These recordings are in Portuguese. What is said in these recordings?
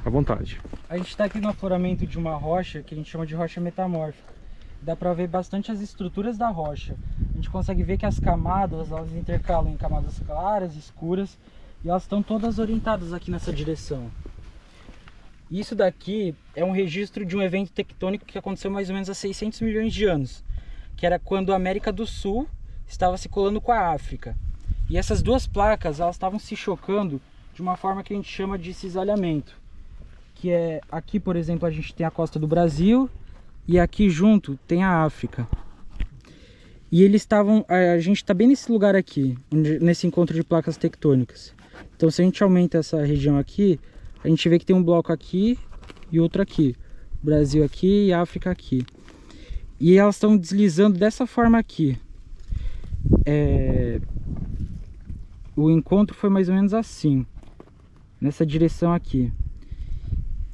À vontade. A gente está aqui no afloramento de uma rocha que a gente chama de rocha metamórfica. Dá para ver bastante as estruturas da rocha. A gente consegue ver que as camadas, elas intercalam em camadas claras, escuras, e elas estão todas orientadas aqui nessa direção. Isso daqui é um registro de um evento tectônico que aconteceu mais ou menos há 600 milhões de anos, que era quando a América do Sul estava se colando com a África. E essas duas placas, elas estavam se chocando de uma forma que a gente chama de cisalhamento. Que é, aqui por exemplo a gente tem a costa do Brasil e aqui junto tem a África. E eles estavam, a gente está bem nesse lugar aqui, nesse encontro de placas tectônicas. Então se a gente aumenta essa região aqui, a gente vê que tem um bloco aqui e outro aqui. Brasil aqui e África aqui. E elas estão deslizando dessa forma aqui. O encontro foi mais ou menos assim, nessa direção aqui.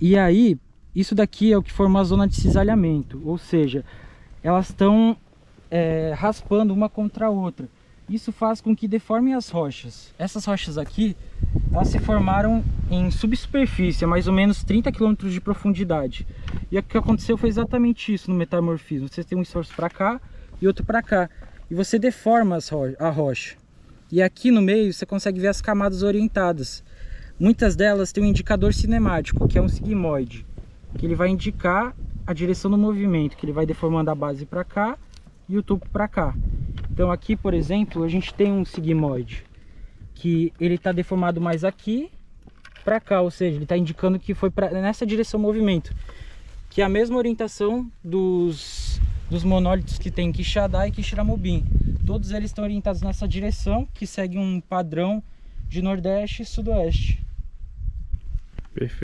E aí, isso daqui é o que forma a zona de cisalhamento, ou seja, elas estão raspando uma contra a outra. Isso faz com que deformem as rochas. Essas rochas aqui, elas se formaram em subsuperfície, a mais ou menos 30 km de profundidade. E o que aconteceu foi exatamente isso no metamorfismo. Você tem um esforço para cá e outro para cá. E você deforma a rocha. E aqui no meio você consegue ver as camadas orientadas. Muitas delas têm um indicador cinemático, que é um sigmoide, que ele vai indicar a direção do movimento, que ele vai deformando a base para cá e o topo para cá. Então aqui, por exemplo, a gente tem um sigmoide, que ele está deformado mais aqui para cá, ou seja, ele está indicando que foi nessa direção o movimento, que é a mesma orientação dos monólitos que tem Quixadá e Quixeramobim. Todos eles estão orientados nessa direção, que segue um padrão de nordeste e sudoeste. Perfeito.